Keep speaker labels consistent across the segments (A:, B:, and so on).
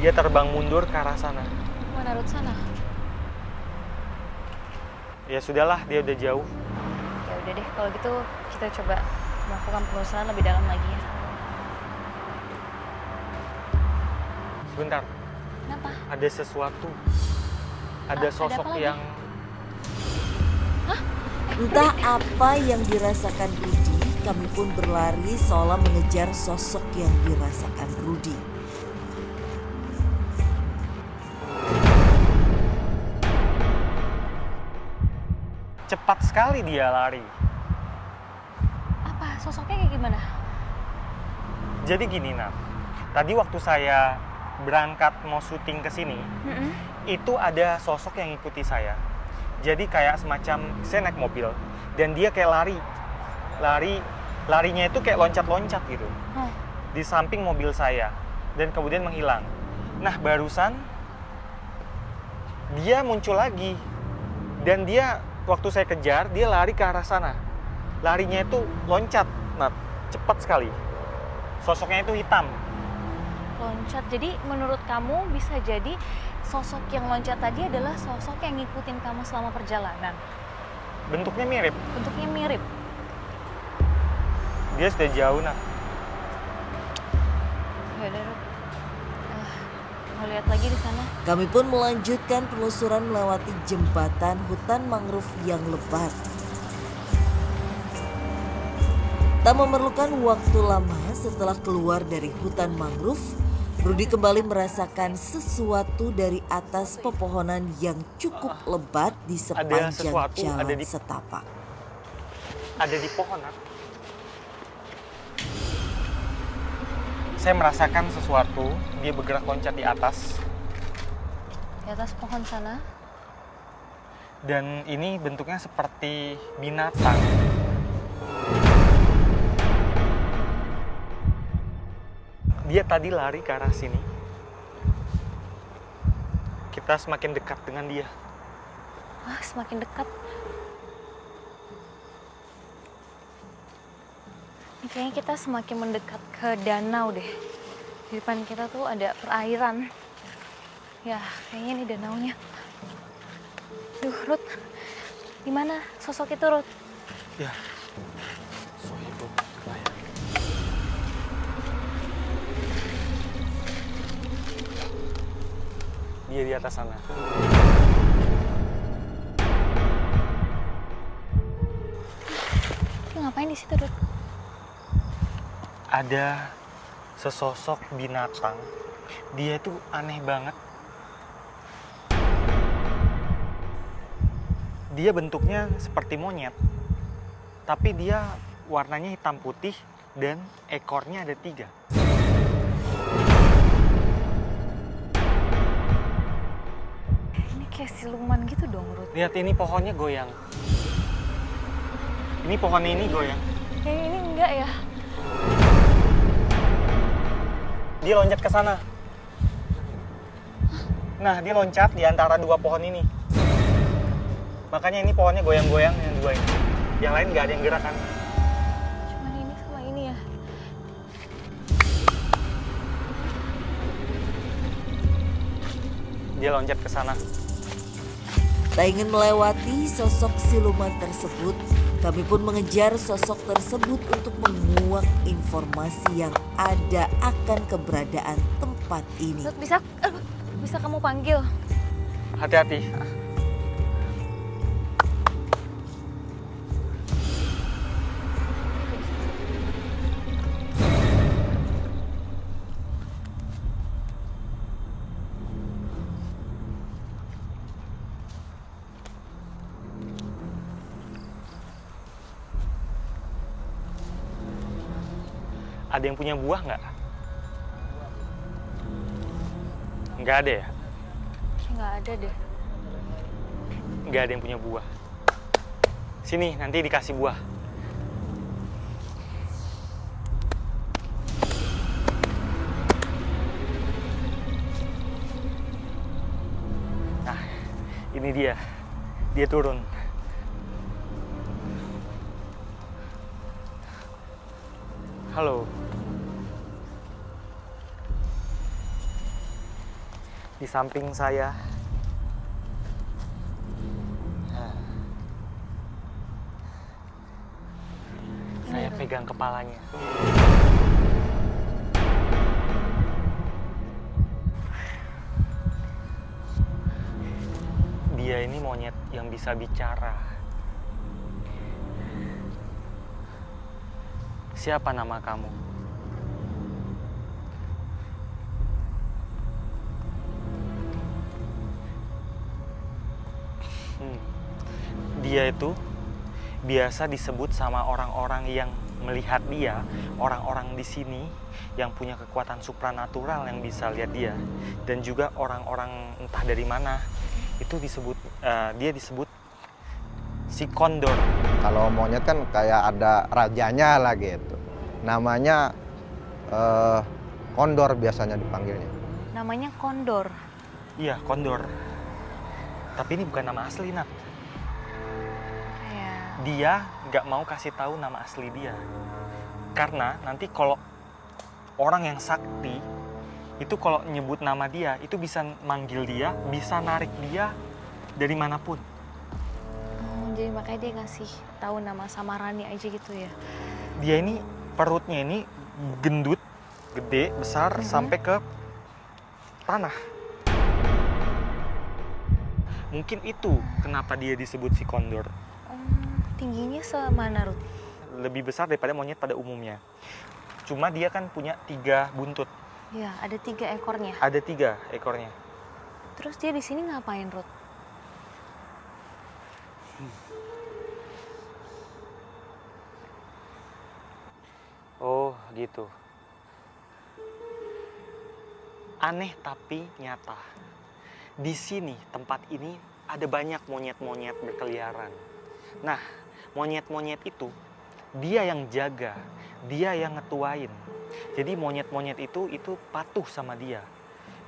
A: Dia terbang mundur ke arah sana.
B: Mana Ruth sana?
A: Ya sudahlah, dia udah jauh.
B: Ya udah deh, kalau gitu kita coba melakukan penelusuran lebih dalam lagi ya.
A: Sebentar,
B: Kenapa?
A: ada sesuatu. Ada
B: Ada
A: sosok
B: apa lagi?
A: yang...
C: Entah apa yang dirasakan Rudi, kami pun berlari seolah mengejar sosok yang dirasakan Rudi.
A: Cepat sekali dia lari.
B: Apa? Sosoknya kayak gimana?
A: Jadi gini, Nat. Tadi waktu saya berangkat mau syuting ke sini, itu ada sosok yang ngikuti saya. Jadi kayak semacam saya naik mobil dan dia kayak larinya itu kayak loncat-loncat gitu di samping mobil saya dan kemudian menghilang. Nah barusan dia muncul lagi dan dia waktu saya kejar dia lari ke arah sana. Larinya itu loncat, Nat, cepat sekali. Sosoknya itu hitam.
B: Loncat. Jadi menurut kamu bisa jadi sosok yang loncat tadi adalah sosok yang ngikutin kamu selama perjalanan.
A: Bentuknya mirip.
B: Bentuknya mirip.
A: Dia sudah jauh, Nat.
B: Ya udah, Ruth. Mau lihat lagi di sana.
C: Kami pun melanjutkan penelusuran melewati jembatan hutan mangrove yang lebat. Tak memerlukan waktu lama setelah keluar dari hutan mangrove, Rudi kembali merasakan sesuatu dari atas pepohonan yang cukup lebat di sepanjang
A: sesuatu,
C: jalan
A: ada di-
C: setapak.
A: Ada di pohon, Nat. Saya merasakan sesuatu, dia bergerak loncat di atas.
B: Di atas pohon sana.
A: Dan ini bentuknya seperti binatang. Dia tadi lari ke arah sini. Kita semakin dekat dengan dia.
B: Wah, semakin dekat. Ini kayaknya kita semakin mendekat ke danau deh. Di depan kita tuh ada perairan. Ya, kayaknya ini danaunya. Duh, Ruth. Di mana sosok itu, Ruth?
A: Ya. Sohibul Layar. Dia di atas sana.
B: Dia ngapain di situ, Ruth?
A: Ada sesosok binatang. Dia itu aneh banget. Dia bentuknya seperti monyet. Tapi dia warnanya hitam putih dan ekornya ada 3.
B: Ini kayak siluman gitu dong, Ruth.
A: Lihat ini pohonnya goyang. Ini pohonnya ini goyang.
B: Kayak ini enggak ya?
A: Dia loncat ke sana. Nah, dia loncat di antara 2 pohon ini. Makanya ini pohonnya goyang-goyang yang 2 ini. Yang lain nggak ada yang gerak kan?
B: Cuman ini sama ini ya.
A: Dia loncat ke sana.
C: Tak ingin melewati sosok siluman tersebut, kami pun mengejar sosok tersebut untuk menguak informasi yang ada akan keberadaan tempat ini.
B: Ruth, bisa kamu panggil?
A: Hati-hati. Ada yang punya buah nggak? Nggak ada ya?
B: Nggak ada deh.
A: Nggak ada yang punya buah. Sini, nanti dikasih buah. Nah, ini dia. Dia turun. Halo. di samping saya. Saya pegang kepalanya. Dia ini monyet yang bisa bicara. Siapa nama kamu? Dia itu biasa disebut sama orang-orang yang melihat dia, orang-orang di sini yang punya kekuatan supranatural yang bisa lihat dia, dan juga orang-orang entah dari mana itu disebut dia disebut si kondor.
D: Kalau monyet kan kayak ada rajanya lah gitu. Namanya kondor biasanya dipanggilnya.
B: Namanya kondor.
A: Iya, kondor. Tapi ini bukan nama asli, Nat.
B: Kayak
A: Dia nggak mau kasih tahu nama asli dia. Karena nanti kalau orang yang sakti itu kalau nyebut nama dia, itu bisa manggil dia, bisa narik dia dari manapun.
B: jadi makanya dia ngasih tahu nama samarani aja gitu ya.
A: Dia ini perutnya ini gendut, gede, besar sampai ke tanah. Mungkin itu kenapa dia disebut si kondor.
B: Tingginya semana, Ruth?
A: Lebih besar daripada monyet pada umumnya. Cuma dia kan punya 3 buntut.
B: Ya, ada 3 ekornya.
A: Ada 3 ekornya.
B: Terus dia di sini ngapain, Ruth?
A: Oh, gitu. Aneh tapi nyata. Di sini, tempat ini ada banyak monyet-monyet berkeliaran. Nah, monyet-monyet itu dia yang jaga, dia yang ngetuain. Jadi monyet-monyet itu patuh sama dia.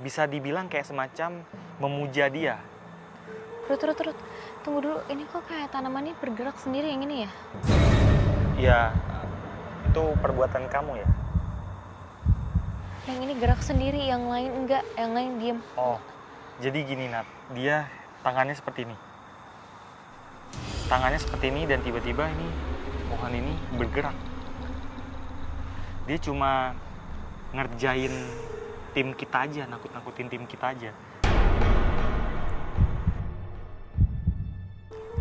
A: Bisa dibilang kayak semacam memuja dia.
B: Ruth, tunggu dulu. Ini kok kayak tanamannya bergerak sendiri yang ini ya?
A: Ya, itu perbuatan kamu ya.
B: Yang ini gerak sendiri, yang lain enggak, yang lain diem.
A: Oh, jadi gini Nat, dia tangannya seperti ini. Tangannya seperti ini dan tiba-tiba ini pohon ini bergerak. Dia cuma ngerjain tim kita aja, nakut-nakutin tim kita aja.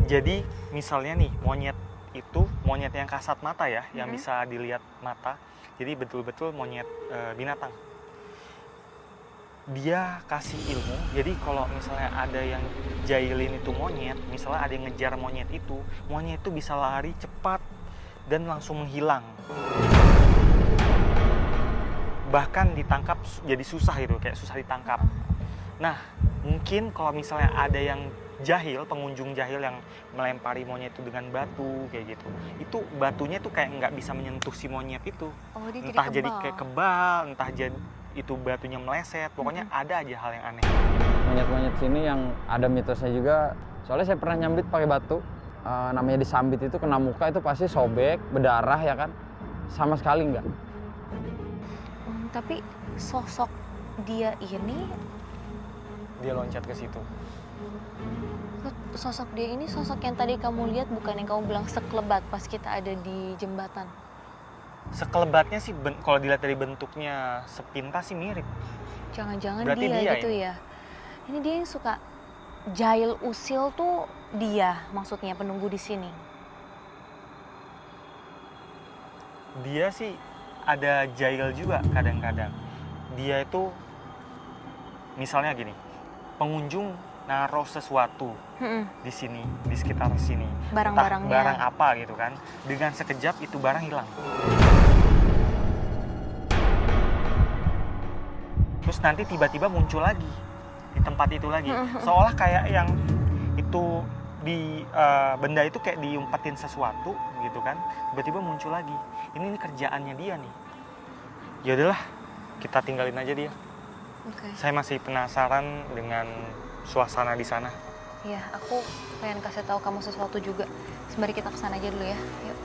A: Jadi misalnya nih monyet itu monyet yang kasat mata ya, yang bisa dilihat mata. Jadi betul-betul monyet binatang. Dia kasih ilmu, jadi kalau misalnya ada yang jahilin itu monyet, misalnya ada yang ngejar monyet itu bisa lari cepat dan langsung menghilang. Bahkan ditangkap jadi susah gitu, kayak susah ditangkap. Nah, mungkin kalau misalnya ada yang jahil, pengunjung jahil yang melempari monyet itu dengan batu kayak gitu, itu batunya tuh kayak nggak bisa menyentuh si monyet itu.
B: Oh, dia
A: Entah
B: jadi
A: jadi kayak kebal, entah jadi itu batunya meleset, pokoknya ada aja hal yang aneh.
E: Monyet-monyet sini yang ada mitosnya juga, soalnya saya pernah nyambit pakai batu, namanya disambit itu kena muka itu pasti sobek, berdarah ya kan, sama sekali enggak.
B: Tapi sosok dia ini,
A: Dia loncat ke situ.
B: sosok dia ini sosok yang tadi kamu lihat bukan yang kamu bilang sekelebat pas kita ada di jembatan.
A: Sekelebatnya sih, kalau dilihat dari bentuknya sepintas sih mirip.
B: Jangan-jangan
A: Berarti
B: dia
A: dia
B: gitu
A: ini.
B: ya. Ini dia yang suka jahil usil tuh dia, maksudnya penunggu di sini.
A: Dia sih ada jahil juga kadang-kadang. Dia itu misalnya gini, pengunjung naruh sesuatu di sini, di sekitar sini.
B: Barang-barangnya.
A: Entah barang apa gitu kan. Dengan sekejap itu barang hilang. Terus nanti tiba-tiba muncul lagi di tempat itu lagi. Seolah kayak yang itu di benda itu kayak diumpetin sesuatu gitu kan. Tiba-tiba muncul lagi. Ini kerjaannya dia nih. Ya udahlah, kita tinggalin aja dia.
B: Oke.
A: Saya masih penasaran dengan suasana di sana.
B: Ya, aku pengen kasih tahu kamu sesuatu juga. Sembari kita kesana aja dulu ya. Yuk.